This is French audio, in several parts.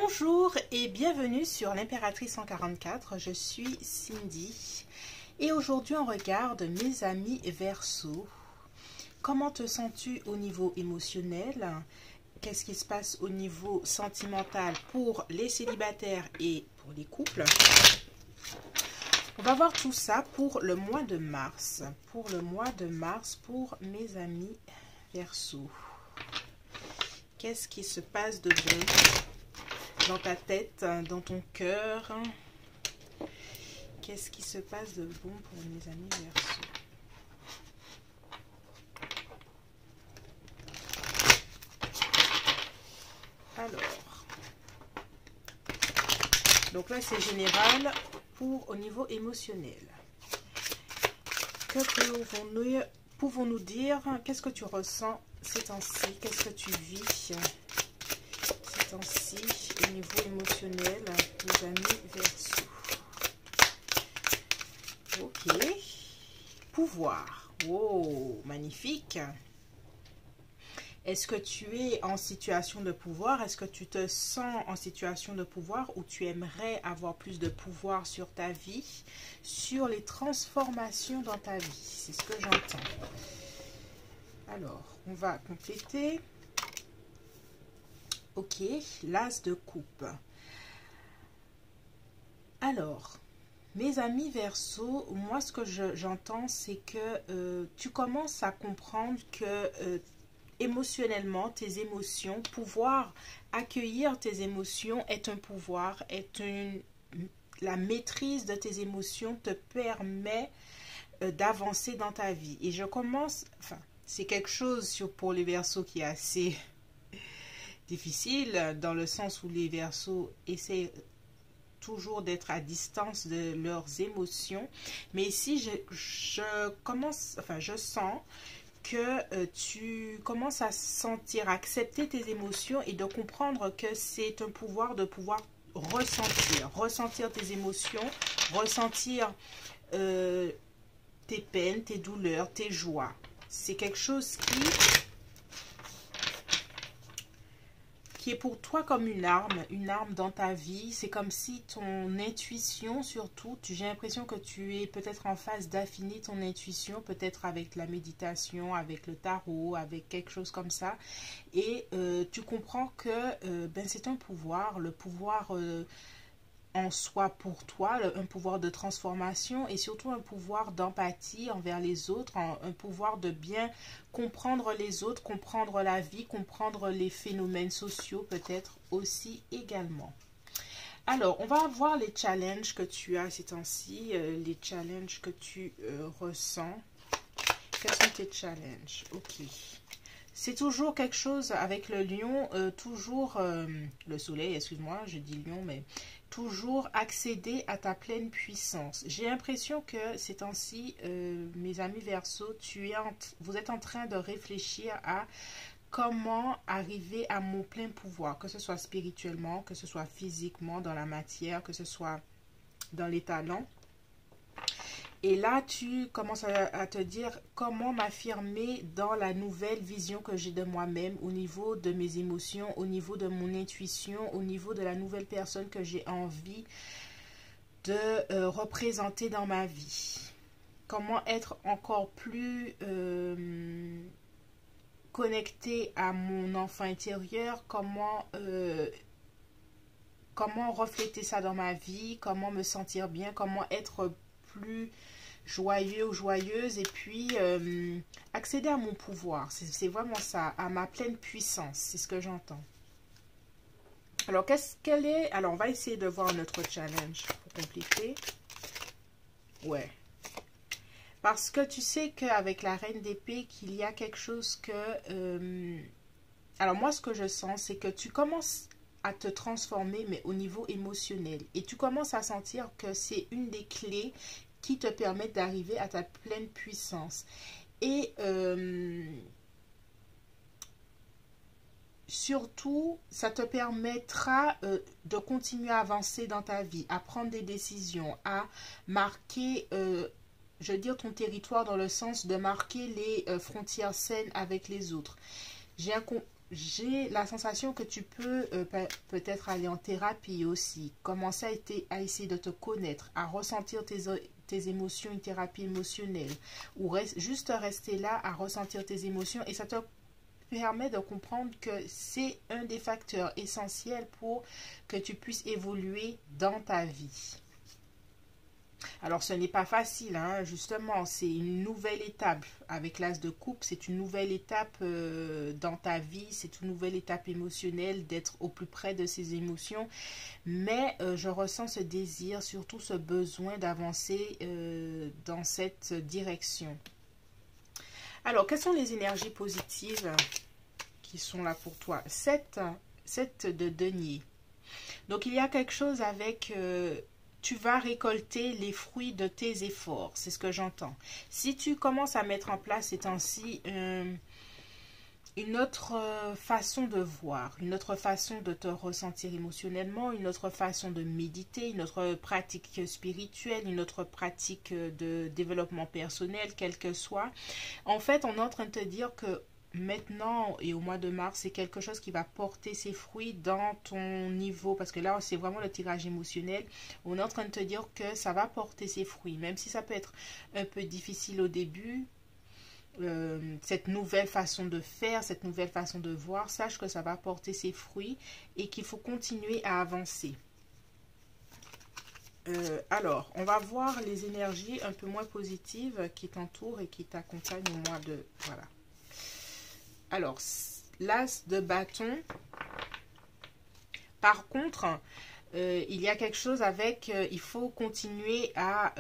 Bonjour et bienvenue sur l'Impératrice 144, je suis Cindy et aujourd'hui on regarde mes amis Verseau. Comment te sens-tu au niveau émotionnel? Qu'est-ce qui se passe au niveau sentimental pour les célibataires et pour les couples? On va voir tout ça pour le mois de mars. Pour le mois de mars pour mes amis Verseau. Qu'est-ce qui se passe de bon dans ta tête, dans ton cœur? Qu'est-ce qui se passe de bon pour mes amis Verseau? Alors, donc là c'est général pour au niveau émotionnel. Que pouvons-nous dire? Qu'est-ce que tu ressens ces temps-ci? Qu'est-ce que tu vis ces temps-ci au niveau émotionnel, mes amis Verseau? Ok. Pouvoir. Oh, magnifique. Est-ce que tu es en situation de pouvoir? Est-ce que tu te sens en situation de pouvoir ou tu aimerais avoir plus de pouvoir sur ta vie, sur les transformations dans ta vie? C'est ce que j'entends. Alors, on va compléter. Ok, l'as de coupe. Alors, mes amis Verseau, moi ce que j'entends, c'est que tu commences à comprendre que émotionnellement, tes émotions, pouvoir accueillir tes émotions est un pouvoir, la maîtrise de tes émotions te permet d'avancer dans ta vie. Et je commence, enfin, c'est quelque chose pour les Verseaux qui est assez difficile, dans le sens où les Verseaux essaient toujours d'être à distance de leurs émotions. Mais ici, je sens que tu commences à sentir, accepter tes émotions et de comprendre que c'est un pouvoir de pouvoir ressentir tes émotions, ressentir tes peines, tes douleurs, tes joies. C'est quelque chose qui est pour toi comme une arme dans ta vie. C'est comme si ton intuition, surtout, j'ai l'impression que tu es peut-être en phase d'affiner ton intuition, peut-être avec la méditation, avec le tarot, avec quelque chose comme ça. Et tu comprends que c'est un pouvoir, le pouvoir en soi pour toi, un pouvoir de transformation et surtout un pouvoir d'empathie envers les autres, un pouvoir de bien comprendre les autres, comprendre la vie, comprendre les phénomènes sociaux peut-être aussi également. Alors, on va voir les challenges que tu as ces temps-ci, les challenges que tu ressens. Quels sont tes challenges? Ok. C'est toujours quelque chose avec le lion, toujours le soleil, excuse-moi, je dis lion, mais toujours accéder à ta pleine puissance. J'ai l'impression que ces temps-ci, mes amis Verseau, vous êtes en train de réfléchir à comment arriver à mon plein pouvoir, que ce soit spirituellement, que ce soit physiquement, dans la matière, que ce soit dans les talents. Et là, tu commences à te dire comment m'affirmer dans la nouvelle vision que j'ai de moi-même, au niveau de mes émotions, au niveau de mon intuition, au niveau de la nouvelle personne que j'ai envie de représenter dans ma vie. Comment être encore plus connecté à mon enfant intérieur, comment refléter ça dans ma vie, comment me sentir bien, comment être plus joyeux ou joyeuse et puis accéder à mon pouvoir. C'est vraiment ça, à ma pleine puissance, c'est ce que j'entends. Alors, alors, on va essayer de voir notre challenge pour compléter. Ouais. Parce que tu sais qu'avec la reine d'épée, qu'il y a quelque chose que... alors, moi, ce que je sens, c'est que tu commences à te transformer, mais au niveau émotionnel. Et tu commences à sentir que c'est une des clés qui te permettent d'arriver à ta pleine puissance. Et surtout, ça te permettra de continuer à avancer dans ta vie, à prendre des décisions, à marquer, je veux dire, ton territoire dans le sens de marquer les frontières saines avec les autres. j'ai la sensation que tu peux peut-être aller en thérapie aussi, commencer à essayer de te connaître, à ressentir tes émotions, une thérapie émotionnelle, ou juste rester là à ressentir tes émotions, et ça te permet de comprendre que c'est un des facteurs essentiels pour que tu puisses évoluer dans ta vie. Alors, ce n'est pas facile, hein, justement, c'est une nouvelle étape. Avec l'as de coupe, c'est une nouvelle étape dans ta vie, c'est une nouvelle étape émotionnelle, d'être au plus près de ses émotions. Mais je ressens ce désir, surtout ce besoin d'avancer dans cette direction. Alors, quelles sont les énergies positives qui sont là pour toi? 7 de denier. Donc, il y a quelque chose avec... tu vas récolter les fruits de tes efforts. C'est ce que j'entends. Si tu commences à mettre en place ces temps-ci une autre façon de voir, une autre façon de te ressentir émotionnellement, une autre façon de méditer, une autre pratique spirituelle, une autre pratique de développement personnel, quel que soit. En fait, on est en train de te dire que maintenant et au mois de mars, c'est quelque chose qui va porter ses fruits dans ton niveau, parce que là, c'est vraiment le tirage émotionnel. On est en train de te dire que ça va porter ses fruits, même si ça peut être un peu difficile au début. Cette nouvelle façon de faire, cette nouvelle façon de voir, sache que ça va porter ses fruits et qu'il faut continuer à avancer. Alors, on va voir les énergies un peu moins positives qui t'entourent et qui t'accompagnent au mois de... Voilà. Alors, l'as de bâton. Par contre, il y a quelque chose avec... il faut continuer à...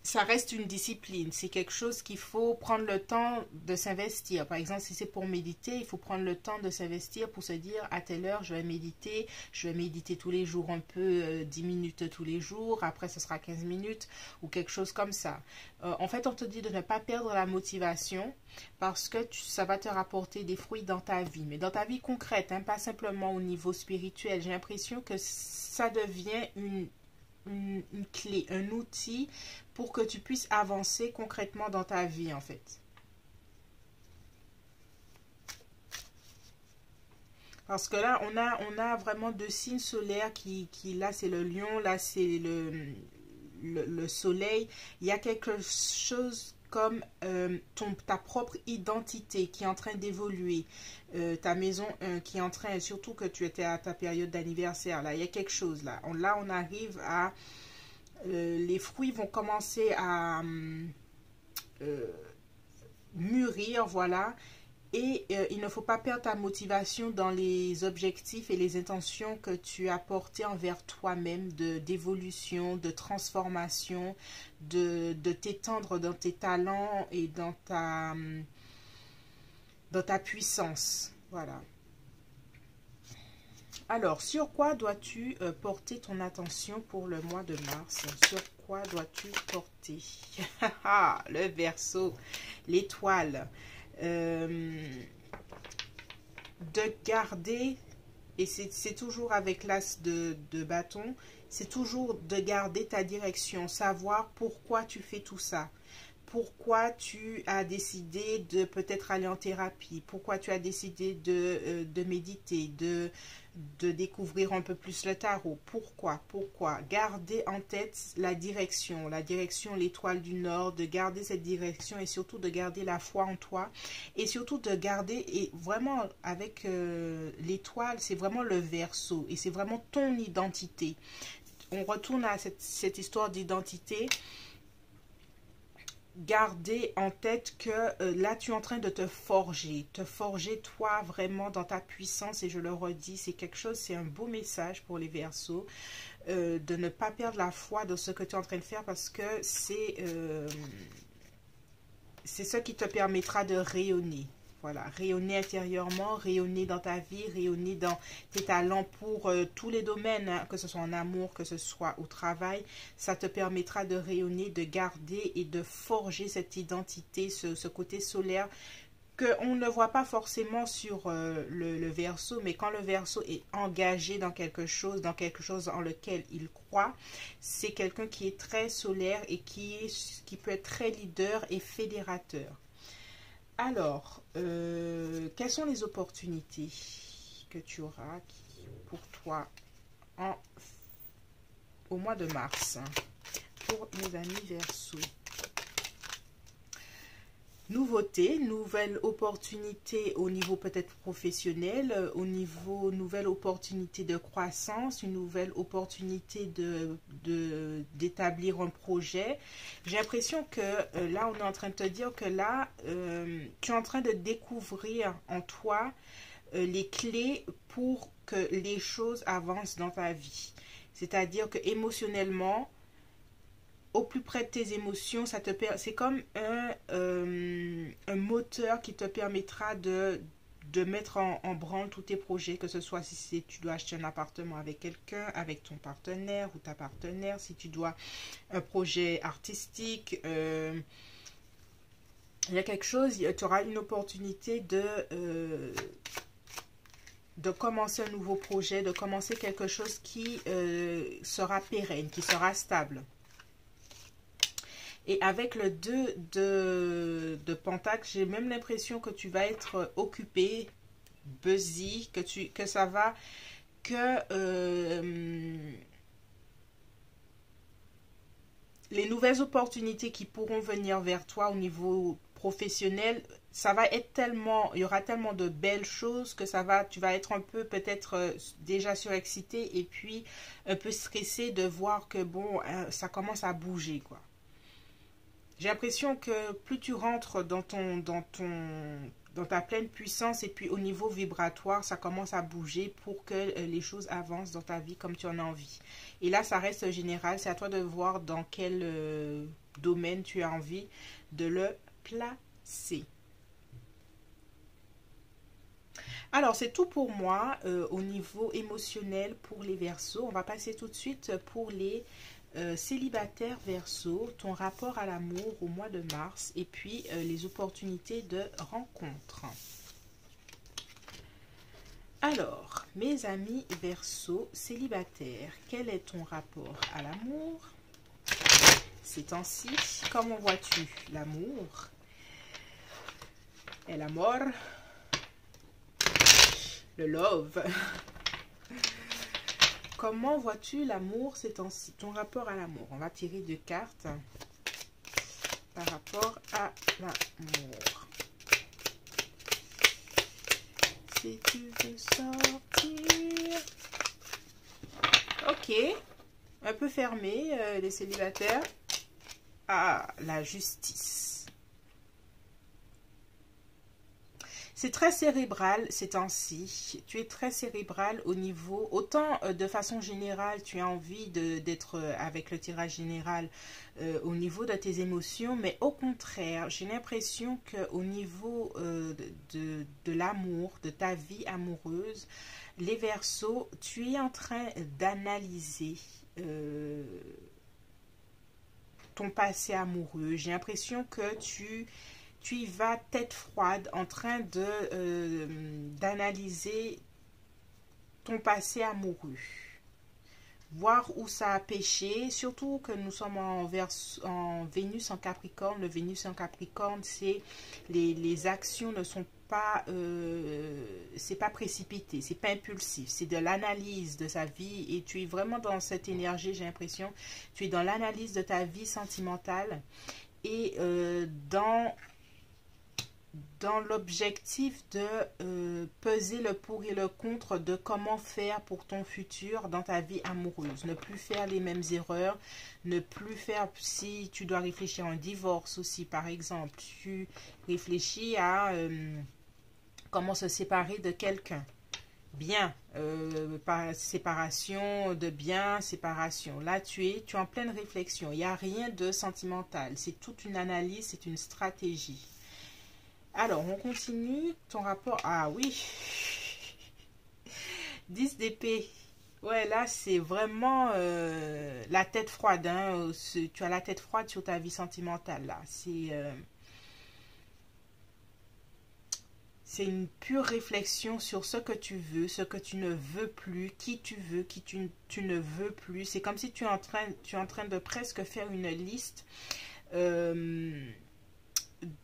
ça reste une discipline. C'est quelque chose qu'il faut prendre le temps de s'investir. Par exemple, si c'est pour méditer, il faut prendre le temps de s'investir pour se dire à telle heure, je vais méditer tous les jours un peu, 10 minutes tous les jours. Après, ce sera 15 minutes ou quelque chose comme ça. En fait, on te dit de ne pas perdre la motivation parce que ça va te rapporter des fruits dans ta vie. Mais dans ta vie concrète, hein, pas simplement au niveau spirituel. J'ai l'impression que ça devient une clé, un outil pour que tu puisses avancer concrètement dans ta vie, en fait. Parce que là, on a vraiment deux signes solaires qui là, c'est le lion, là, c'est le soleil. Il y a quelque chose comme ta propre identité qui est en train d'évoluer. Ta maison qui est en train, surtout que tu étais à ta période d'anniversaire, là, il y a quelque chose là. Là, on arrive à... les fruits vont commencer à mûrir, voilà. Et il ne faut pas perdre ta motivation dans les objectifs et les intentions que tu as portées envers toi-même, d'évolution, de transformation, de t'étendre dans tes talents et dans ta puissance. Voilà. Alors, sur quoi dois-tu porter ton attention pour le mois de mars? Sur quoi dois-tu porter? Le Verseau, l'étoile. De garder, et c'est toujours avec l'as de bâton, c'est toujours de garder ta direction, savoir pourquoi tu fais tout ça. Pourquoi tu as décidé de peut-être aller en thérapie, pourquoi tu as décidé de méditer, de découvrir un peu plus le tarot. Pourquoi garder en tête la direction, l'étoile du Nord, de garder cette direction et surtout de garder la foi en toi et surtout de garder, et vraiment avec l'étoile, c'est vraiment le Verseau et c'est vraiment ton identité. On retourne à cette histoire d'identité. Garder en tête que là, tu es en train de te forger toi vraiment dans ta puissance, et je le redis, c'est quelque chose, c'est un beau message pour les Verseaux, de ne pas perdre la foi dans ce que tu es en train de faire, parce que c'est ce qui te permettra de rayonner. Voilà, rayonner intérieurement, rayonner dans ta vie, rayonner dans tes talents pour tous les domaines, hein, que ce soit en amour, que ce soit au travail. Ça te permettra de rayonner, de garder et de forger cette identité, ce côté solaire qu'on ne voit pas forcément sur le Verseau, mais quand le Verseau est engagé dans quelque chose en lequel il croit, c'est quelqu'un qui est très solaire et qui peut être très leader et fédérateur. Alors, quelles sont les opportunités que tu auras pour toi au mois de mars pour mes amis Verseau? Nouveauté, nouvelle opportunité au niveau peut-être professionnel, au niveau nouvelle opportunité de croissance, une nouvelle opportunité d'établir un projet. J'ai l'impression que là, on est en train de te dire que là, tu es en train de découvrir en toi les clés pour que les choses avancent dans ta vie. C'est-à-dire que émotionnellement, au plus près de tes émotions, c'est comme un moteur qui te permettra de mettre en branle tous tes projets, que ce soit si tu dois acheter un appartement avec quelqu'un, avec ton partenaire ou ta partenaire, si tu dois un projet artistique, il y a quelque chose, tu auras une opportunité de commencer un nouveau projet, de commencer quelque chose qui sera pérenne, qui sera stable. Et avec le 2 de Pentacle, j'ai même l'impression que tu vas être occupé, busy, que ça va, les nouvelles opportunités qui pourront venir vers toi au niveau professionnel, ça va être tellement, il y aura tellement de belles choses que tu vas être un peu peut-être déjà surexcité et puis un peu stressé de voir que bon, ça commence à bouger quoi. J'ai l'impression que plus tu rentres dans ta pleine puissance et puis au niveau vibratoire, ça commence à bouger pour que les choses avancent dans ta vie comme tu en as envie. Et là, ça reste général. C'est à toi de voir dans quel domaine tu as envie de le placer. Alors, c'est tout pour moi au niveau émotionnel pour les Verseaux. On va passer tout de suite pour les célibataire Verseau, ton rapport à l'amour au mois de mars et puis les opportunités de rencontre. Alors, mes amis Verseau célibataires, quel est ton rapport à l'amour ces temps-ci? Comment vois-tu l'amour et la mort, le love? Comment vois-tu l'amour ces temps-ci? Ton rapport à l'amour. On va tirer 2 cartes par rapport à l'amour. Si tu veux sortir. Ok. Un peu fermé, les célibataires. Ah, la justice. C'est très cérébral ces temps-ci. Tu es très cérébral au niveau, autant de façon générale, tu as envie d'être avec le tirage général au niveau de tes émotions, mais au contraire, j'ai l'impression qu'au niveau de l'amour, de ta vie amoureuse, les Verseaux, tu es en train d'analyser ton passé amoureux. J'ai l'impression que tu y vas tête froide en train d'analyser ton passé amoureux. Voir où ça a péché, surtout que nous sommes en Vénus en Capricorne. Le Vénus en Capricorne, c'est les actions ne sont pas, c'est pas précipité, c'est pas impulsif, c'est de l'analyse de sa vie et tu es vraiment dans cette énergie, j'ai l'impression, tu es dans l'analyse de ta vie sentimentale et dans l'objectif de peser le pour et le contre de comment faire pour ton futur dans ta vie amoureuse. Ne plus faire les mêmes erreurs, ne plus faire, si tu dois réfléchir à un divorce aussi, par exemple, tu réfléchis à comment se séparer de quelqu'un. Bien, séparation de biens, séparation. Là, tu es en pleine réflexion. Il n'y a rien de sentimental. C'est toute une analyse, c'est une stratégie. Alors, on continue. Ton rapport... Ah oui. 10 d'épée. Ouais, là, c'est vraiment la tête froide. Hein. Tu as la tête froide sur ta vie sentimentale, là. C'est une pure réflexion sur ce que tu veux, ce que tu ne veux plus, qui tu veux, qui tu ne veux plus. C'est comme si tu es en train de presque faire une liste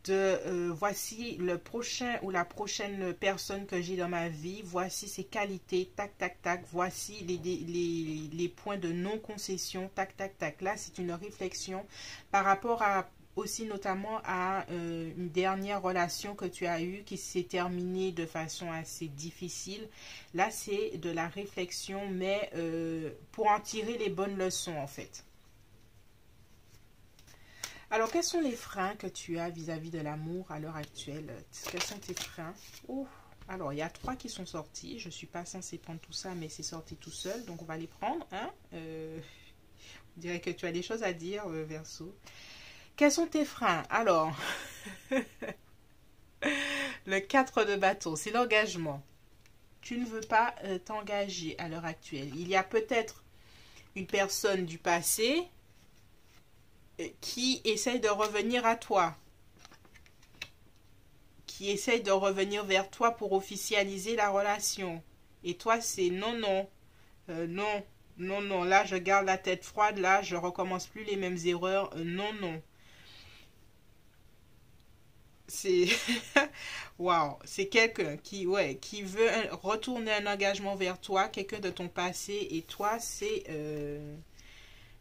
de voici le prochain ou la prochaine personne que j'ai dans ma vie, voici ses qualités, tac, tac, tac, voici les points de non-concession, tac, tac, tac. Là, c'est une réflexion par rapport à aussi notamment à une dernière relation que tu as eue qui s'est terminée de façon assez difficile. Là, c'est de la réflexion, mais pour en tirer les bonnes leçons en fait. Alors, quels sont les freins que tu as vis-à-vis de l'amour à l'heure actuelle? Quels sont tes freins? Oh, alors, il y a 3 qui sont sortis. Je ne suis pas censée prendre tout ça, mais c'est sorti tout seul. Donc, on va les prendre. Hein? On dirait que tu as des choses à dire, Verseau. Quels sont tes freins? Alors, le 4 de bâton, c'est l'engagement. Tu ne veux pas t'engager à l'heure actuelle. Il y a peut-être une personne du passé qui essaye de revenir à toi, qui essaye de revenir vers toi pour officialiser la relation. Et toi, c'est non, non, non, non, non. Là, je garde la tête froide. Là, je recommence plus les mêmes erreurs. Non, non. C'est waouh, c'est quelqu'un qui, ouais, qui veut retourner un engagement vers toi, quelqu'un de ton passé, et toi, c'est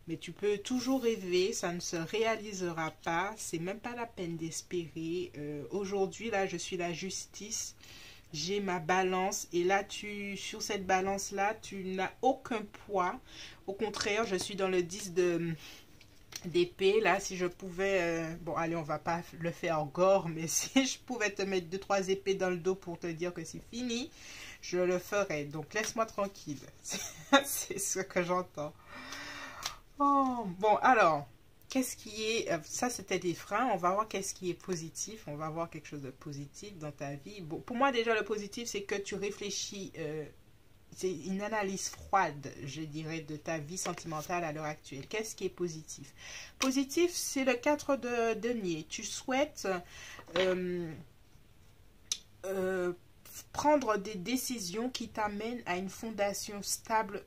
mais tu peux toujours rêver, ça ne se réalisera pas, c'est même pas la peine d'espérer. Aujourd'hui, là, je suis la justice, j'ai ma balance, et là, sur cette balance-là, tu n'as aucun poids. Au contraire, je suis dans le 10 d'épée. Là, si je pouvais... bon, allez, on va pas le faire en gore, mais si je pouvais te mettre 2-3 épées dans le dos pour te dire que c'est fini, je le ferais. Donc, laisse-moi tranquille. C'est ce que j'entends. Oh, bon, alors, qu'est-ce qui est... ça, c'était des freins. On va voir qu'est-ce qui est positif. On va voir quelque chose de positif dans ta vie. Bon, pour moi, déjà, le positif, c'est que tu réfléchis... c'est une analyse froide, je dirais, de ta vie sentimentale à l'heure actuelle. Qu'est-ce qui est positif? Positif, c'est le 4 de denier. Tu souhaites prendre des décisions qui t'amènent à une fondation stable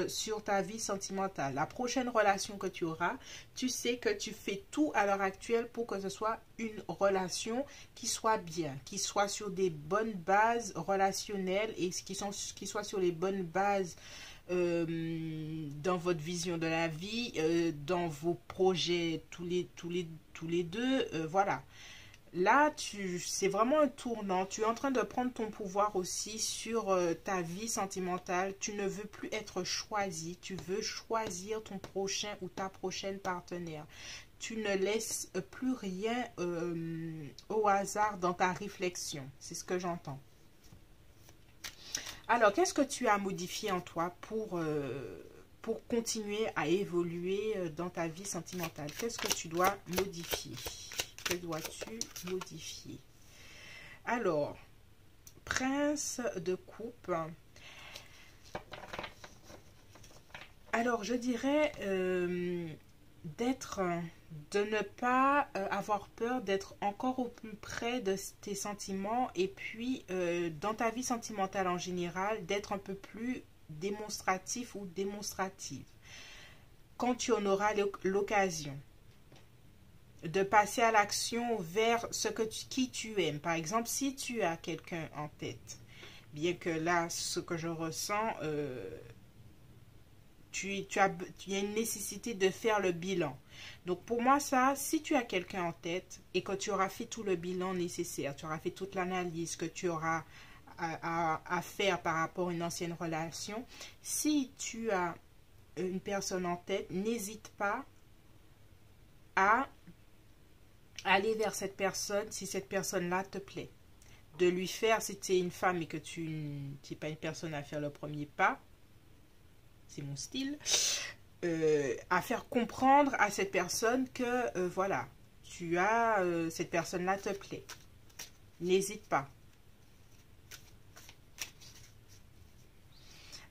sur ta vie sentimentale. La prochaine relation que tu auras, tu sais que tu fais tout à l'heure actuelle pour que ce soit une relation qui soit bien, qui soit sur des bonnes bases relationnelles et qui soit sur les bonnes bases dans votre vision de la vie, dans vos projets tous les deux, voilà. Là, c'est vraiment un tournant. Tu es en train de prendre ton pouvoir aussi sur ta vie sentimentale. Tu ne veux plus être choisi. Tu veux choisir ton prochain ou ta prochaine partenaire. Tu ne laisses plus rien au hasard dans ta réflexion. C'est ce que j'entends. Alors, qu'est-ce que tu as modifié en toi pour continuer à évoluer dans ta vie sentimentale? Qu'est-ce que tu dois modifier? Que dois-tu modifier? Alors, prince de coupe. Alors, je dirais de ne pas avoir peur d'être encore au plus près de tes sentiments et puis dans ta vie sentimentale en général, d'être un peu plus démonstratif ou démonstrative quand tu en auras l'occasion. De passer à l'action vers qui tu aimes. Par exemple, si tu as quelqu'un en tête, bien que là, ce que je ressens, il y a une nécessité de faire le bilan. Donc, pour moi, ça, si tu as quelqu'un en tête et que tu auras fait tout le bilan nécessaire, tu auras fait toute l'analyse que tu auras à faire par rapport à une ancienne relation, si tu as une personne en tête, n'hésite pas à aller vers cette personne si cette personne-là te plaît. De lui faire, si tu es une femme et que tu n'es pas une personne à faire le premier pas, c'est mon style, à faire comprendre à cette personne que, voilà, cette personne-là te plaît. N'hésite pas.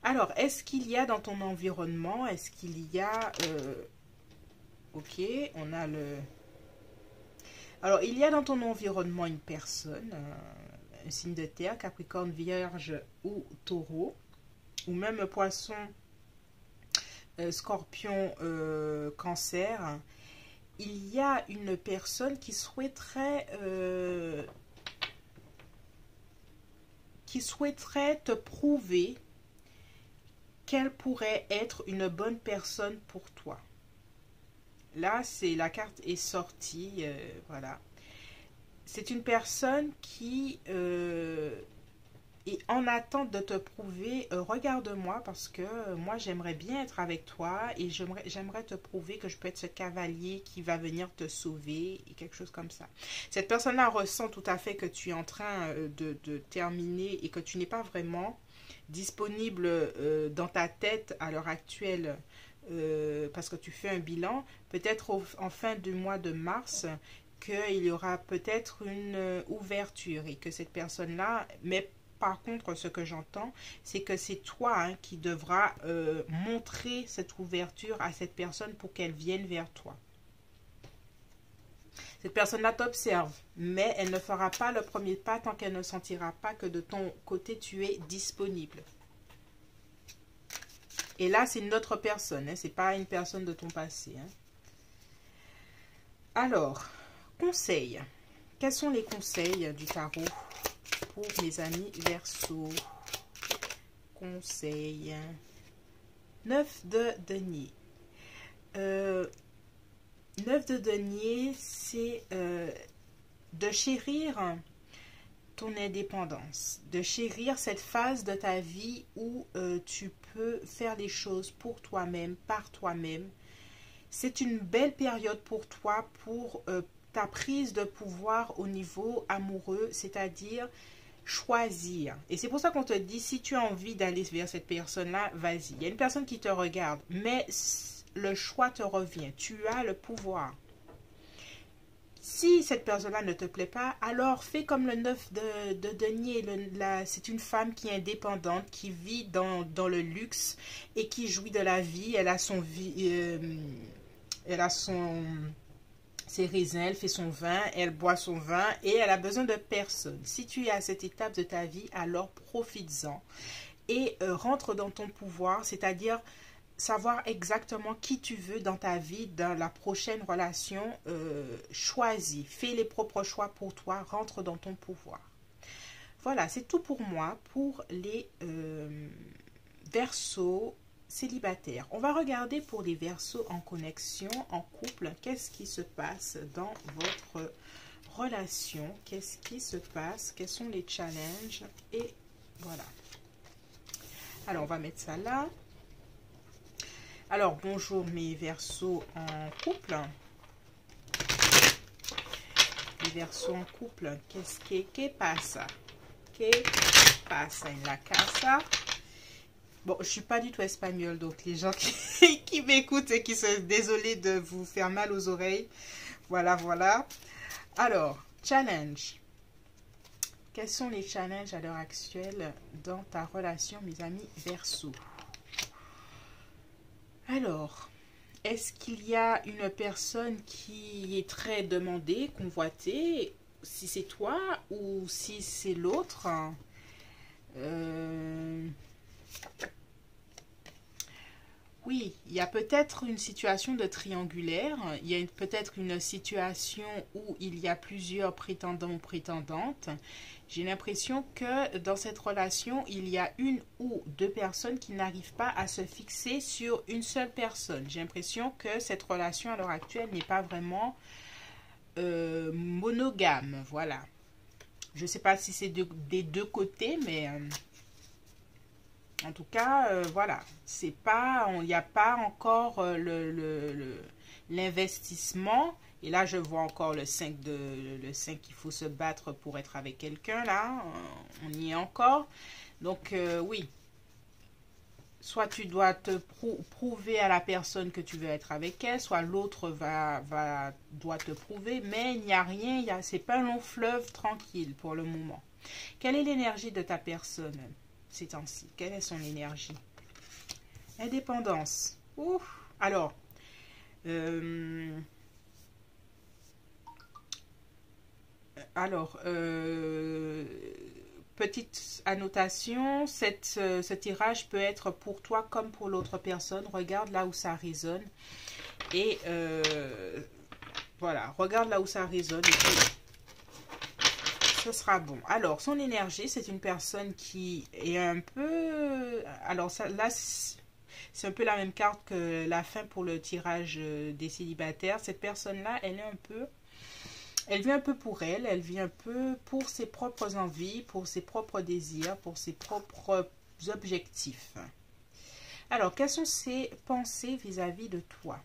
Alors, est-ce qu'il y a dans ton environnement, est-ce qu'il y a... ok, on a le... Alors, il y a dans ton environnement une personne, un signe de terre, Capricorne, Vierge ou Taureau, ou même Poisson, Scorpion, Cancer. il y a une personne qui souhaiterait te prouver qu'elle pourrait être une bonne personne pour toi. Là, c'est la carte est sortie, voilà. C'est une personne qui est en attente de te prouver, regarde-moi parce que moi j'aimerais bien être avec toi et j'aimerais te prouver que je peux être ce cavalier qui va venir te sauver et quelque chose comme ça. Cette personne-là ressent tout à fait que tu es en train de terminer et que tu n'es pas vraiment disponible dans ta tête à l'heure actuelle parce que tu fais un bilan. Peut-être en fin du mois de mars, qu'il y aura peut-être une ouverture et que cette personne-là, mais par contre, ce que j'entends, c'est que c'est toi hein, qui devras montrer cette ouverture à cette personne pour qu'elle vienne vers toi. Cette personne-là t'observe, mais elle ne fera pas le premier pas tant qu'elle ne sentira pas que de ton côté, tu es disponible. Et là, c'est une autre personne, hein, ce n'est pas une personne de ton passé. Hein. Alors, conseils. Quels sont les conseils du tarot pour mes amis Verseau? Conseils. 9 de denier. 9 de denier, c'est de chérir ton indépendance, de chérir cette phase de ta vie où tu peux faire les choses pour toi-même, par toi-même. C'est une belle période pour toi, pour ta prise de pouvoir au niveau amoureux, c'est-à-dire choisir. Et c'est pour ça qu'on te dit, si tu as envie d'aller vers cette personne-là, vas-y. Il y a une personne qui te regarde, mais le choix te revient. Tu as le pouvoir. Si cette personne-là ne te plaît pas, alors fais comme le 9 de denier. C'est une femme qui est indépendante, qui vit dans le luxe et qui jouit de la vie. Elle a ses raisins, elle fait son vin, elle boit son vin et elle a besoin de personne. Si tu es à cette étape de ta vie, alors profites-en et rentre dans ton pouvoir, c'est-à-dire savoir exactement qui tu veux dans ta vie, dans la prochaine relation, choisis, fais les propres choix pour toi, rentre dans ton pouvoir. Voilà, c'est tout pour moi, pour les Verseaux célibataires. On va regarder pour les Verseaux en connexion, en couple, qu'est-ce qui se passe dans votre relation, qu'est-ce qui se passe, quels sont les challenges, et voilà. Alors, on va mettre ça là. Alors, bonjour mes Verseaux en couple. Les Verseaux en couple, qu'est-ce qui passe? Que pasa en la casa? Bon, je suis pas du tout espagnole, donc les gens qui m'écoutent et qui sont désolés de vous faire mal aux oreilles. Voilà, voilà. Alors, challenge. Quels sont les challenges à l'heure actuelle dans ta relation, mes amis Verseaux? Alors, est-ce qu'il y a une personne qui est très demandée, convoitée, si c'est toi ou si c'est l'autre? Oui, il y a peut-être une situation de triangulaire, il y a peut-être une situation où il y a plusieurs prétendants ou prétendantes. J'ai l'impression que dans cette relation, il y a une ou deux personnes qui n'arrivent pas à se fixer sur une seule personne. J'ai l'impression que cette relation à l'heure actuelle n'est pas vraiment monogame, voilà. Je ne sais pas si c'est des deux côtés, mais... en tout cas, voilà, c'est pas, il n'y a pas encore l'investissement. Et là, je vois encore le 5 qu'il faut se battre pour être avec quelqu'un, là. On y est encore. Donc, oui. Soit tu dois te prouver à la personne que tu veux être avec elle, soit l'autre doit te prouver. Mais il n'y a rien, c'est pas un long fleuve tranquille pour le moment. Quelle est l'énergie de ta personne ces temps-ci? Quelle est son énergie? Indépendance. Ouf. Alors, petite annotation, ce tirage peut être pour toi comme pour l'autre personne. Regarde là où ça résonne. Et Voilà, regarde là où ça résonne et puis ce sera bon. Alors, son énergie, c'est une personne qui est un peu... Alors, ça, là, c'est un peu la même carte que la fin pour le tirage des célibataires. Cette personne-là, elle est un peu... Elle vit un peu pour elle, elle vit un peu pour ses propres envies, pour ses propres désirs, pour ses propres objectifs. Alors, quelles sont ses pensées vis-à-vis de toi?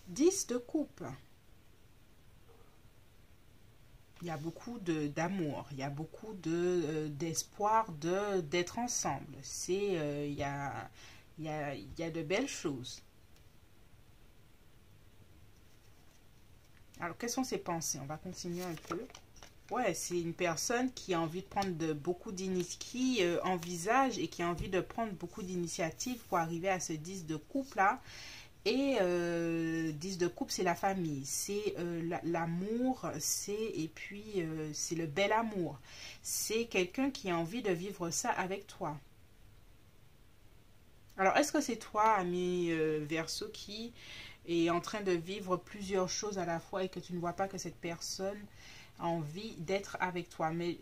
10 de coupe. Il y a beaucoup d'amour, il y a beaucoup d'espoir d'être ensemble. Il y a de belles choses. Alors, quelles sont ses pensées? On va continuer un peu. Ouais, c'est une personne qui a envie de prendre beaucoup d'initiatives, qui envisage et qui a envie de prendre beaucoup d'initiatives pour arriver à ce 10 de coupe là. Et 10 de coupe, c'est la famille, c'est l'amour, et puis c'est le bel amour. C'est quelqu'un qui a envie de vivre ça avec toi. Alors, est-ce que c'est toi, ami Verseau, qui est en train de vivre plusieurs choses à la fois et que tu ne vois pas que cette personne a envie d'être avec toi? Mais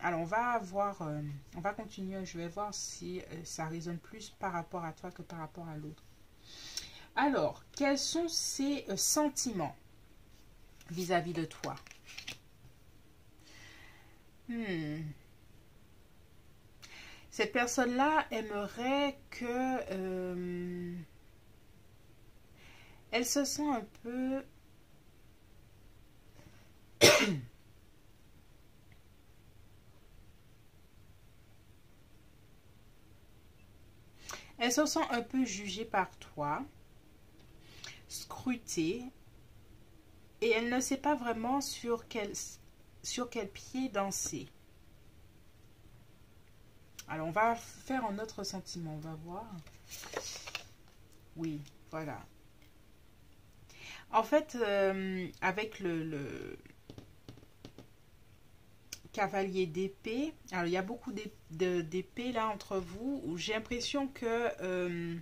alors, on va continuer. Je vais voir si ça résonne plus par rapport à toi que par rapport à l'autre. Alors, quels sont ses sentiments vis-à-vis de toi? Cette personne-là aimerait que... elle se sent un peu... elle se sent un peu jugée par toi, scrutée, et elle ne sait pas vraiment sur quel pied danser. Alors, on va faire un autre sentiment, on va voir. Oui, voilà. En fait, avec le cavalier d'épée, alors il y a beaucoup d'épées là entre vous, où j'ai l'impression que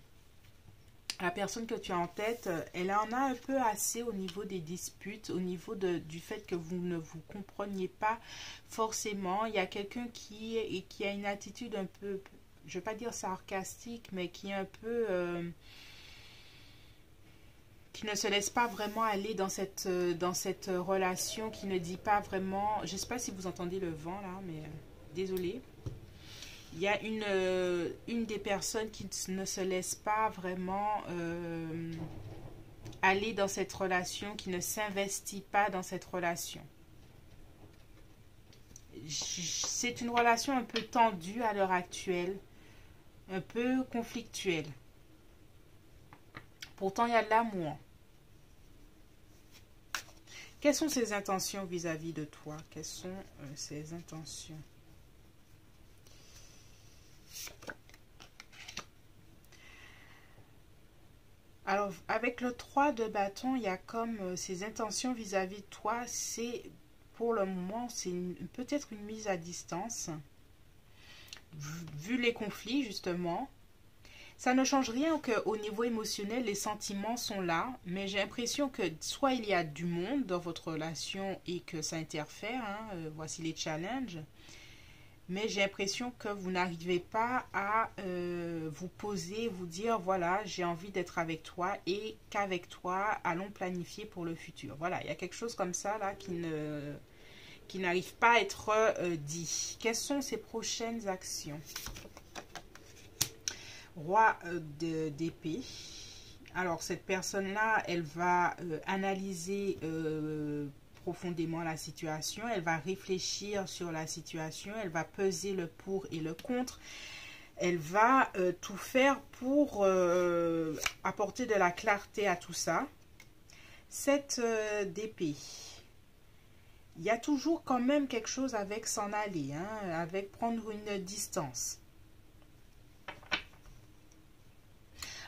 la personne que tu as en tête, elle en a un peu assez au niveau des disputes, au niveau du fait que vous ne vous compreniez pas forcément. Il y a quelqu'un qui a une attitude un peu, je ne vais pas dire sarcastique, mais qui est un peu... qui ne se laisse pas vraiment aller dans cette relation, qui ne dit pas vraiment... Je ne sais pas si vous entendez le vent là, mais désolé. Il y a une des personnes qui ne se laisse pas vraiment aller dans cette relation, qui ne s'investit pas dans cette relation. C'est une relation un peu tendue à l'heure actuelle, un peu conflictuelle. Pourtant, il y a de l'amour. Quelles sont ses intentions vis-à-vis de toi? Quelles sont ses intentions? Alors, avec le 3 de bâton, il y a comme ses intentions vis-à-vis de toi. C'est, pour le moment, c'est peut-être une mise à distance. Vu les conflits, justement. Ça ne change rien qu'au niveau émotionnel, les sentiments sont là. Mais j'ai l'impression que soit il y a du monde dans votre relation et que ça interfère. Voici les challenges. Mais j'ai l'impression que vous n'arrivez pas à vous poser, vous dire, voilà, j'ai envie d'être avec toi et qu'avec toi, allons planifier pour le futur. Voilà, il y a quelque chose comme ça là qui n'arrive pas à être dit. Quelles sont ces prochaines actions? Roi d'épée. Alors, cette personne-là, elle va analyser... profondément la situation, elle va réfléchir sur la situation, elle va peser le pour et le contre, elle va tout faire pour apporter de la clarté à tout ça. 7 d'épée. Il y a toujours quand même quelque chose avec s'en aller, avec prendre une distance.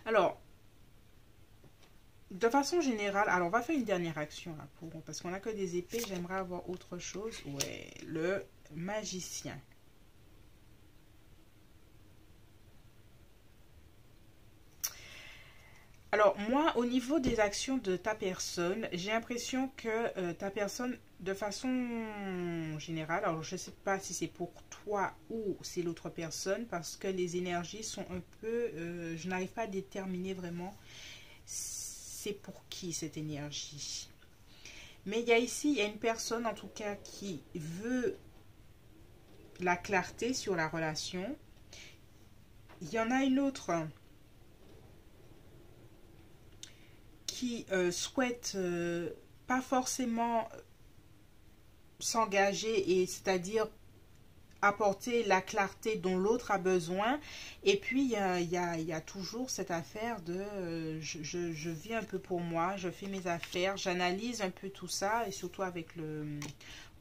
Alors, de façon générale, alors on va faire une dernière action là, parce qu'on n'a que des épées, j'aimerais avoir autre chose. Ouais, le magicien. Alors, moi, au niveau des actions de ta personne, j'ai l'impression que ta personne, de façon générale, alors je ne sais pas si c'est pour toi ou c'est l'autre personne, parce que les énergies sont un peu, je n'arrive pas à déterminer vraiment c'est pour qui cette énergie. Mais il y a ici, il y a une personne en tout cas qui veut la clarté sur la relation. Il y en a une autre qui souhaite pas forcément s'engager, et c'est-à-dire apporter la clarté dont l'autre a besoin. Et puis il y a toujours cette affaire de je vis un peu pour moi, je fais mes affaires, j'analyse un peu tout ça, et surtout avec le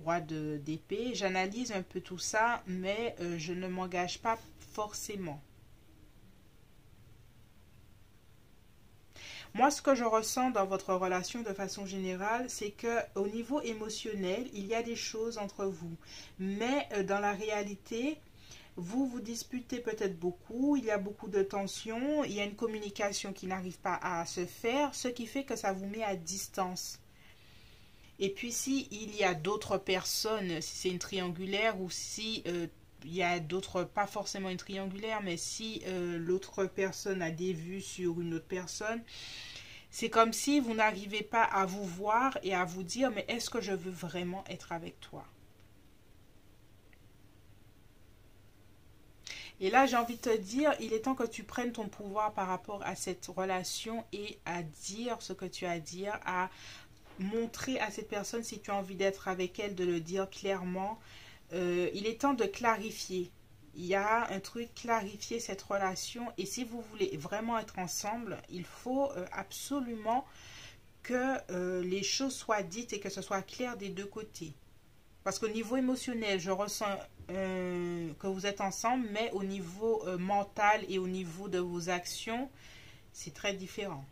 roi d'épée, j'analyse un peu tout ça, mais je ne m'engage pas forcément. Moi, ce que je ressens dans votre relation de façon générale, c'est que au niveau émotionnel, il y a des choses entre vous. Mais dans la réalité, vous vous disputez peut-être beaucoup, il y a beaucoup de tensions, il y a une communication qui n'arrive pas à se faire, ce qui fait que ça vous met à distance. Et puis si il y a d'autres personnes, si c'est une triangulaire ou si il y a d'autres, pas forcément une triangulaire, mais si l'autre personne a des vues sur une autre personne, c'est comme si vous n'arrivez pas à vous voir et à vous dire, mais est-ce que je veux vraiment être avec toi? Et là, j'ai envie de te dire, il est temps que tu prennes ton pouvoir par rapport à cette relation et à dire ce que tu as à dire, à montrer à cette personne, si tu as envie d'être avec elle, de le dire clairement. Il est temps de clarifier. Il y a un truc, clarifier cette relation. Et si vous voulez vraiment être ensemble, il faut absolument que les choses soient dites et que ce soit clair des deux côtés. Parce qu'au niveau émotionnel, je ressens que vous êtes ensemble, mais au niveau mental et au niveau de vos actions, c'est très différent.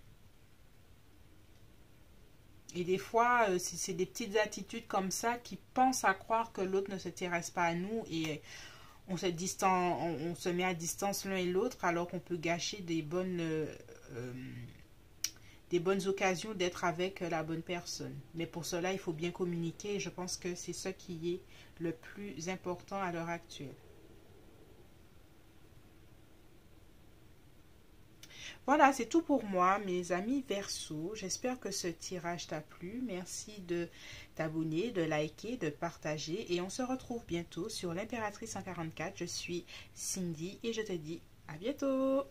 Et des fois, c'est des petites attitudes comme ça qui pensent à croire que l'autre ne s'intéresse pas à nous, et on se met à distance l'un et l'autre, alors qu'on peut gâcher des bonnes occasions d'être avec la bonne personne. Mais pour cela, il faut bien communiquer, et je pense que c'est ce qui est le plus important à l'heure actuelle. Voilà, c'est tout pour moi, mes amis Verseau. J'espère que ce tirage t'a plu. Merci de t'abonner, de liker, de partager. Et on se retrouve bientôt sur l'Impératrice 144. Je suis Cindy et je te dis à bientôt.